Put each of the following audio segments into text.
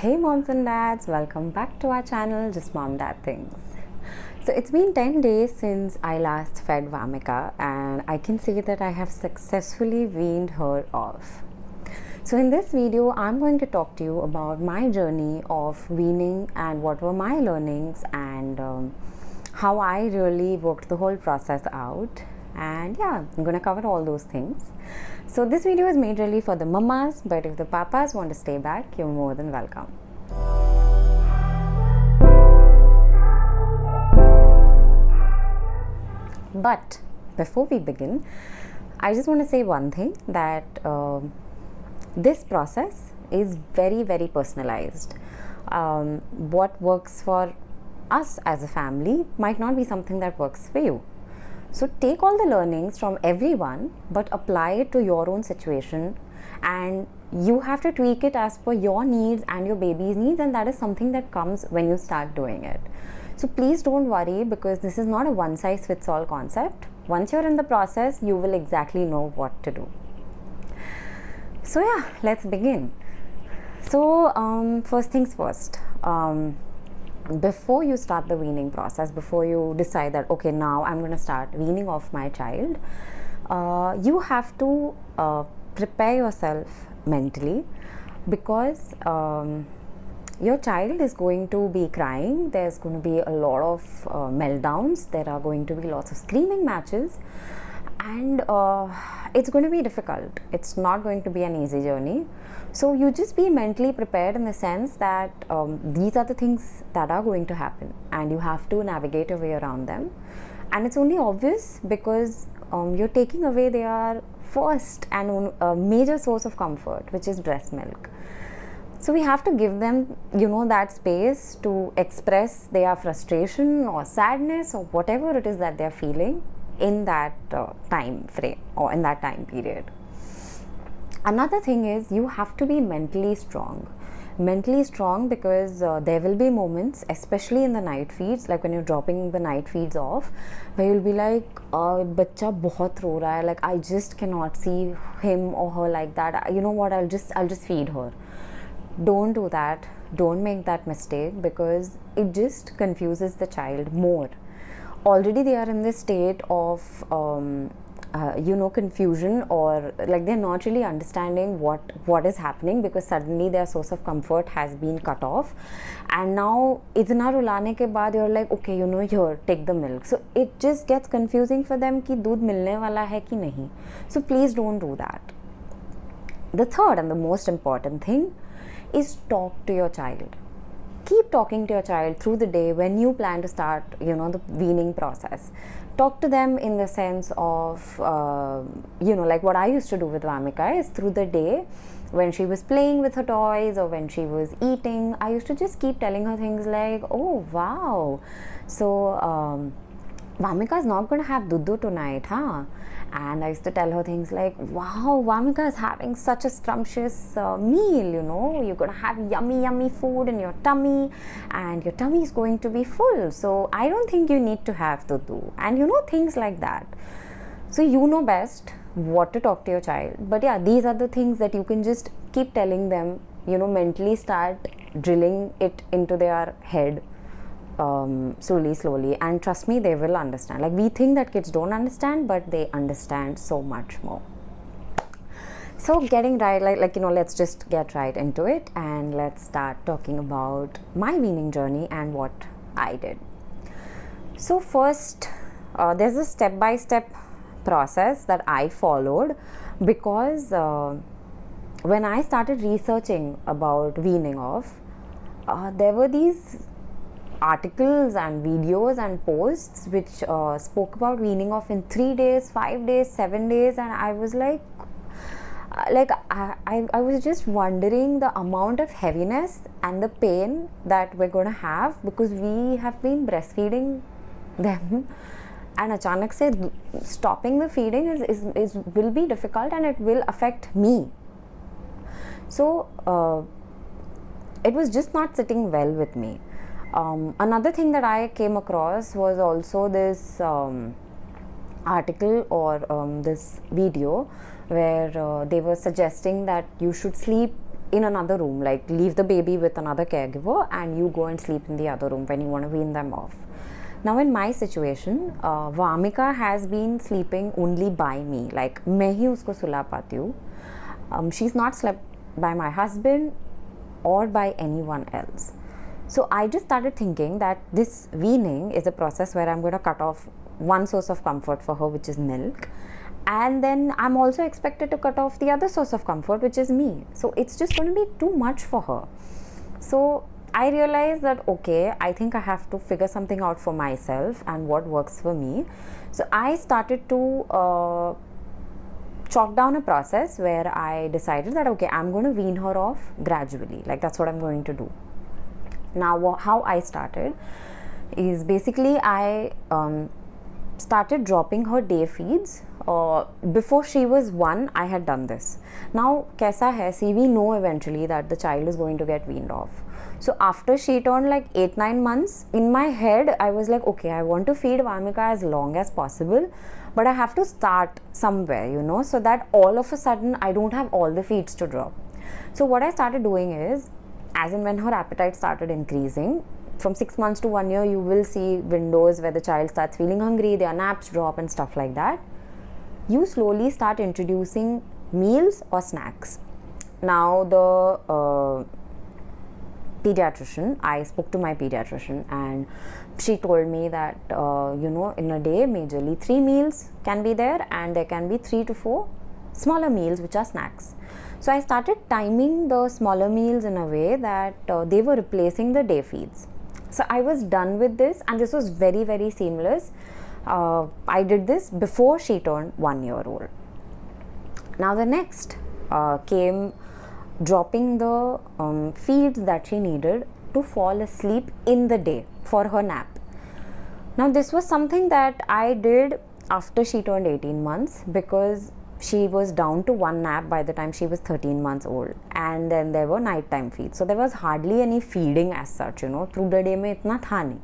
Hey moms and dads, welcome back to our channel Just Mom Dad Things. So it's been 10 days since I last fed Vamika and I can say that I have successfully weaned her off. So in this video I'm going to talk to you about my journey of weaning and what were my learnings and how I really worked the whole process out. And yeah, I'm going to cover all those things. So this video is made really for the mamas, but if the papas want to stay back, you're more than welcome. But before we begin, I just want to say one thing, that this process is very, very personalized. What works for us as a family might not be something that works for you. So take all the learnings from everyone, but apply it to your own situation, and you have to tweak it as per your needs and your baby's needs, and that is something that comes when you start doing it. So please don't worry, because this is not a one size fits all concept. Once you're in the process, you will exactly know what to do. So yeah, let's begin. So first things first. Before you start the weaning process, before you decide that okay, now I'm going to start weaning off my child, you have to prepare yourself mentally, because your child is going to be crying. There's going to be a lot of meltdowns. There are going to be lots of screaming matches, and it's going to be difficult. It's not going to be an easy journey. So you just be mentally prepared in the sense that these are the things that are going to happen, and you have to navigate your way around them. And it's only obvious because you're taking away their first and major source of comfort, which is breast milk. So we have to give them, that space to express their frustration or sadness or whatever it is that they're feeling in that time frame or in that time period. Another thing is, you have to be mentally strong because there will be moments, especially in the night feeds, like when you're dropping the night feeds off, where you'll be like, bachcha bahut ro raha hai, like I just cannot see him or her like that. You know what, I'll just feed her. Don't do that. Don't make that mistake, because it just confuses the child more. Already they are in this state of confusion, or like they're not really understanding what is happening, because suddenly their source of comfort has been cut off, and now itna rulane ke baad you're like, okay, here, take the milk. So it just gets confusing for them ki doodh milne wala hai ki nahi. So please don't do that. The third and the most important thing is talk to your child. Keep talking to your child through the day when you plan to start, the weaning process. Talk to them in the sense of, like what I used to do with Vamika is, through the day when she was playing with her toys or when she was eating, I used to just keep telling her things like, oh wow, so Vamika is not going to have dudu tonight, huh? And I used to tell her things like, wow, Vamika is having such a scrumptious meal, you're going to have yummy food in your tummy, and your tummy is going to be full. So I don't think you need to have dudu. And things like that. So you know best what to talk to your child. But yeah, these are the things that you can just keep telling them, mentally start drilling it into their head. Slowly, and trust me, they will understand. Like, we think that kids don't understand, but they understand so much more. So getting right, let's just get right into it, and let's start talking about my weaning journey and what I did. So first, there's a step-by-step process that I followed, because when I started researching about weaning off, there were these articles and videos and posts which spoke about weaning off in 3 days, 5 days, 7 days, and I was like I was just wondering the amount of heaviness and the pain that we're going to have, because we have been breastfeeding them, and achanak se stopping the feeding is will be difficult, and it will affect me. So it was just not sitting well with me. Another thing that I came across was also this article or this video where they were suggesting that you should sleep in another room, like leave the baby with another caregiver and you go and sleep in the other room when you want to wean them off. Now in my situation, Vamika has been sleeping only by me, like मैं ही उसको सुला पाती हूँ. She's not slept by my husband or by anyone else. So I just started thinking that this weaning is a process where I'm going to cut off one source of comfort for her, which is milk, and then I'm also expected to cut off the other source of comfort, which is me. So it's just going to be too much for her. So I realized that okay, I think I have to figure something out for myself and what works for me. So I started to chalk down a process where I decided that okay, I'm going to wean her off gradually, like that's what I'm going to do. Now how I started is basically I started dropping her day feeds. Before she was 1, I had done this. Now kaisa hai, see, we know eventually that the child is going to get weaned off. So after she turned like 8-9 months, in my head I was like okay, I want to feed Vamika as long as possible, but I have to start somewhere, you know, so that all of a sudden I don't have all the feeds to drop. So what I started doing is, as in when her appetite started increasing, from 6 months to 1 year, you will see windows where the child starts feeling hungry, their naps drop and stuff like that. You slowly start introducing meals or snacks. Now the pediatrician, I spoke to my pediatrician and she told me that you know, in a day majorly 3 meals can be there and there can be 3 to 4 smaller meals which are snacks. So I started timing the smaller meals in a way that they were replacing the day feeds. So I was done with this and this was very, very seamless. I did this before she turned 1 year old. Now the next came dropping the feeds that she needed to fall asleep in the day for her nap. Now this was something that I did after she turned 18 months because she was down to 1 nap by the time she was 13 months old, and then there were nighttime feeds. So there was hardly any feeding as such, you know, through the day में इतना था नहीं.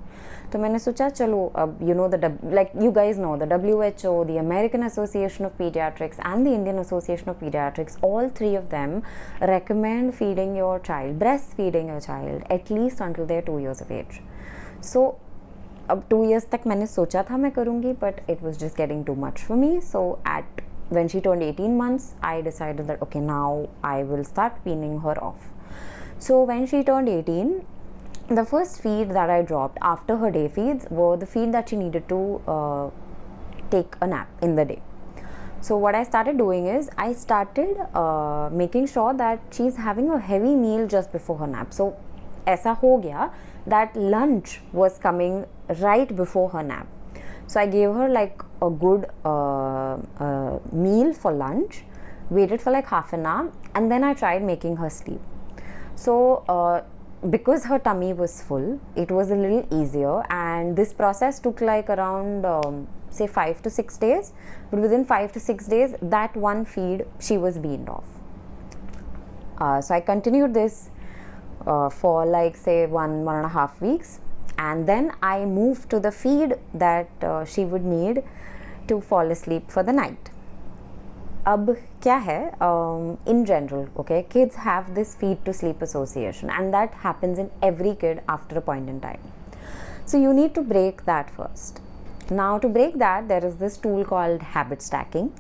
तो मैंने सोचा चलो अब, you know, like you guys know, the WHO, the American Association of Pediatrics and the Indian Association of Pediatrics, all 3 of them recommend feeding your child, breastfeeding your child at least until they're 2 years of age. So अब 2 years तक मैंने सोचा था मैं करूँगी, but it was just getting too much for me. So when she turned 18 months, I decided that okay, now I will start weaning her off. So when she turned 18, the first feed that I dropped after her day feeds were the feed that she needed to take a nap in the day. So what I started doing is I started making sure that she's having a heavy meal just before her nap. So ऐसा हो गया that lunch was coming right before her nap. So I gave her like a good meal for lunch, waited for like half an hour, and then I tried making her sleep. So because her tummy was full, it was a little easier, and this process took like around say 5 to 6 days, but within 5 to 6 days, that one feed she was weaned off. So I continued this for like say 1.5 weeks, and then I moved to the feed that she would need to fall asleep for the night. अब क्या है, in general, okay, kids have this feed to sleep association, and that happens in every kid after a point in time. So you need to break that first. Now to break that, there is this tool called habit stacking,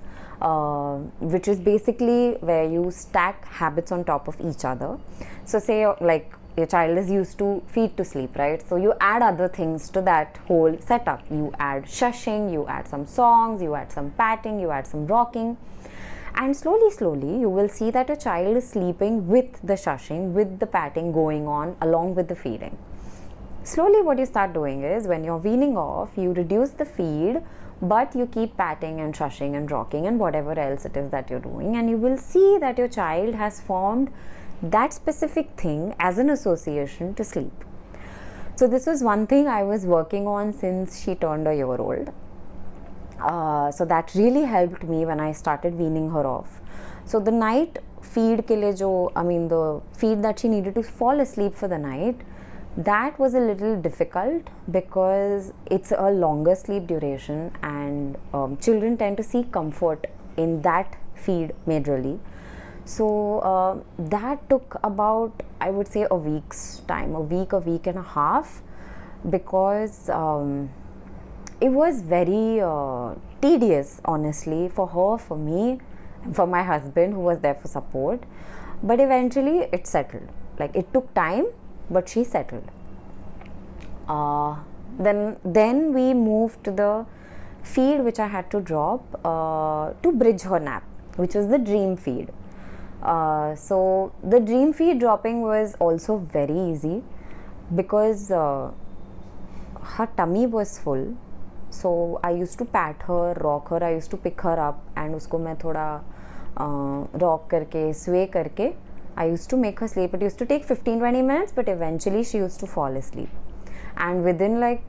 which is basically where you stack habits on top of each other. So say like your child is used to feed to sleep, right? So you add other things to that whole setup. You add shushing, you add some songs, you add some patting, you add some rocking. And slowly, you will see that a child is sleeping with the shushing, with the patting going on along with the feeding. Slowly what you start doing is when you're weaning off, you reduce the feed, but you keep patting and shushing and rocking and whatever else it is that you're doing, and you will see that your child has formed that specific thing as an association to sleep. So this was one thing I was working on since she turned a year old. So that really helped me when I started weaning her off. So the night feed ke liye the feed that she needed to fall asleep for the night, that was a little difficult because it's a longer sleep duration, and children tend to seek comfort in that feed majorly. So that took about, I would say, a week's time, a week and a half, because it was very tedious, honestly, for her, for me, for my husband who was there for support. But eventually it settled. Like, it took time, but she settled. Then we moved to the feed which I had to drop to bridge her nap, which was the dream feed. So the dream feed dropping was also very easy, because her tummy was full. So I used to pat her, rock her, I used to pick her up and usko मैं थोड़ा rock करके, sway करके, I used to make her sleep. It used to take 15-20 minutes, but eventually she used to fall asleep. And within like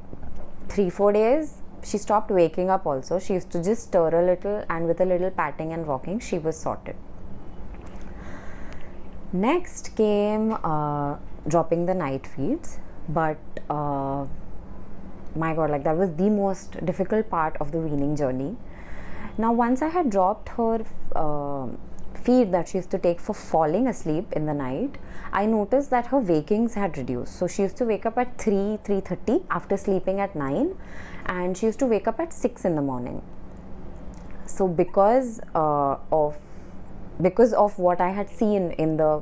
3-4 days, she stopped waking up also. She used to just stir a little, and with a little patting and rocking, she was sorted. Next came dropping the night feeds, but my god, like, that was the most difficult part of the weaning journey. Now, once I had dropped her feed that she used to take for falling asleep in the night, I noticed that her wakings had reduced. So she used to wake up at 3:30 after sleeping at 9, and she used to wake up at 6 in the morning. So because of what I had seen in the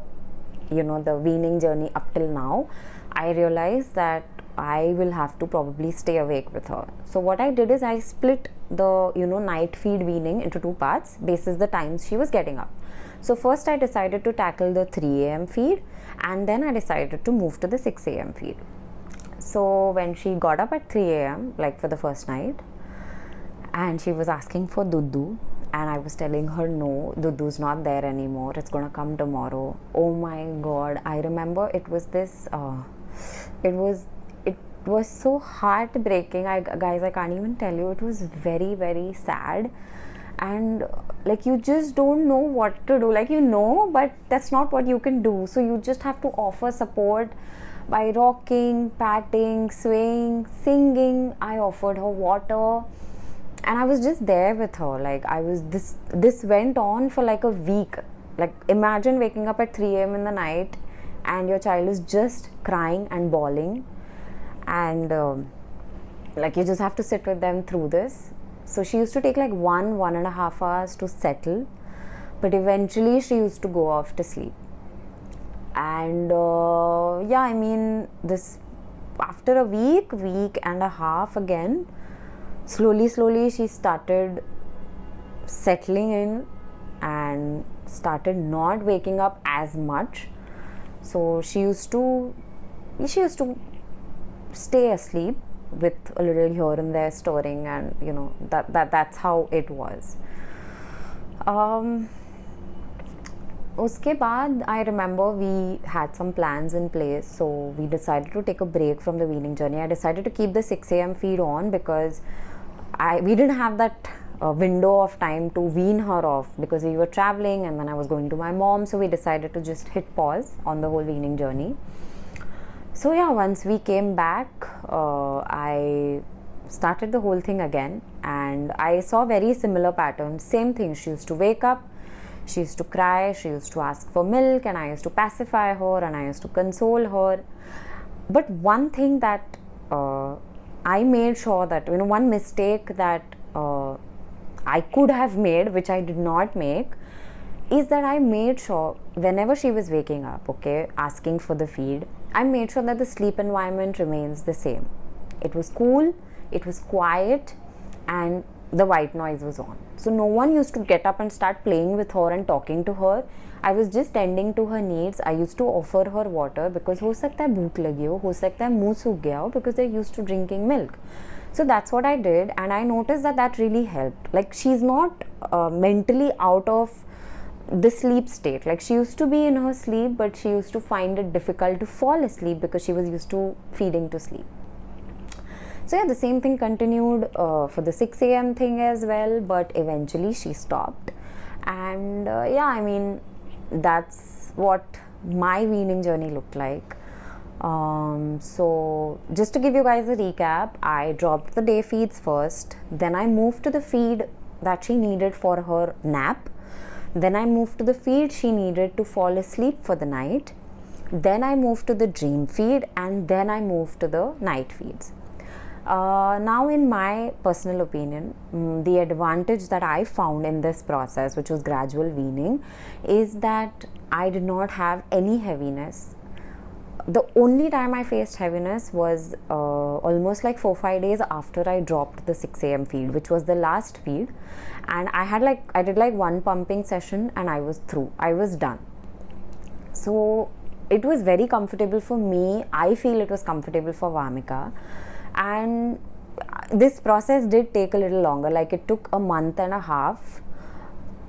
the weaning journey up till now, I realized that I will have to probably stay awake with her. So what I did is I split the night feed weaning into 2 parts basis the times she was getting up. So first I decided to tackle the 3 a.m. feed, and then I decided to move to the 6 a.m. feed. So when she got up at 3 a.m. like for the first night, and she was asking for Dudu, and I was telling her, no, Dudu's not there anymore, it's gonna come tomorrow. Oh my god, I remember it was this it was so heartbreaking. Guys, I can't even tell you. It was very, very sad, and like, you just don't know what to do. Like, but that's not what you can do, so you just have to offer support by rocking, patting, swaying, singing. I offered her water, and I was just there with her. Like, this went on for like a week. Like, imagine waking up at 3 a.m. in the night and your child is just crying and bawling, and like, you just have to sit with them through this. So she used to take like 1.5 hours to settle, but eventually she used to go off to sleep. And yeah, I mean, this, after a week and a half again, slowly she started settling in and started not waking up as much. So she used to stay asleep with a little here and there stirring, and that's how it was. Uske baad, I remember we had some plans in place, so we decided to take a break from the weaning journey. I decided to keep the 6 a.m. feed on because we didn't have that window of time to wean her off, because we were traveling and then I was going to my mom, so we decided to just hit pause on the whole weaning journey. So yeah, once we came back, I started the whole thing again, and I saw very similar patterns. Same thing, she used to wake up, she used to cry, she used to ask for milk, and I used to pacify her and I used to console her. But one thing that I made sure that, one mistake that I could have made, which I did not make, is that I made sure whenever she was waking up, asking for the feed, I made sure that the sleep environment remains the same. It was cool, it was quiet, and the white noise was on. So no one used to get up and start playing with her and talking to her. I was just tending to her needs. I used to offer her water, because ho sakta hai bhook lagi ho sakta hai muh sukh gaya ho, because they're used to drinking milk. So that's what I did, and I noticed that really helped. Like, she's not mentally out of the sleep state. Like, she used to be in her sleep, but she used to find it difficult to fall asleep because she was used to feeding to sleep. So yeah, the same thing continued for the 6 a.m. thing as well, but eventually she stopped. And yeah, I mean, that's what my weaning journey looked like. So just to give you guys a recap, I dropped the day feeds first, then I moved to the feed that she needed for her nap. Then I moved to the feed she needed to fall asleep for the night. Then I moved to the dream feed, and then I moved to the night feeds. Now, in my personal opinion, the advantage that I found in this process, which was gradual weaning, is that I did not have any heaviness. The only time I faced heaviness was almost like 4-5 days after I dropped the 6 a.m. feed, which was the last feed, and I did like one pumping session and I was through. I was done. So it was very comfortable for me. I feel it was comfortable for Vamika, and this process did take a little longer. Like, it took a month and a half,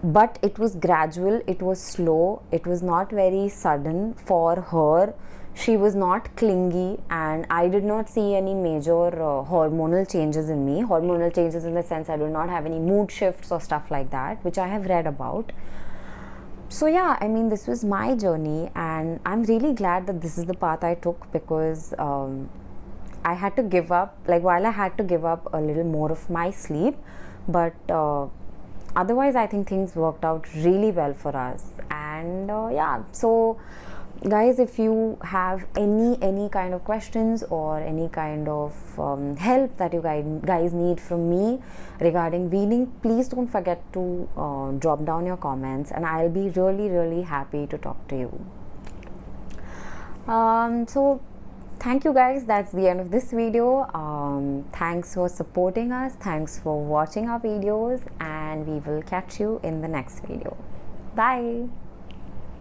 but it was gradual, it was slow, it was not very sudden for her. She was not clingy, and I did not see any major hormonal changes in me. Hormonal changes in the sense I do not have any mood shifts or stuff like that, which I have read about. So yeah, I mean, this was my journey, and I'm really glad that this is the path I took, because I had to give up, like, while I had to give up a little more of my sleep, but otherwise I think things worked out really well for us. And yeah, so guys, if you have any kind of questions or any kind of help that you guys need from me regarding weaning, please don't forget to drop down your comments, and I'll be really happy to talk to you. So thank you guys, that's the end of this video. Thanks for supporting us, thanks for watching our videos, and we will catch you in the next video. Bye.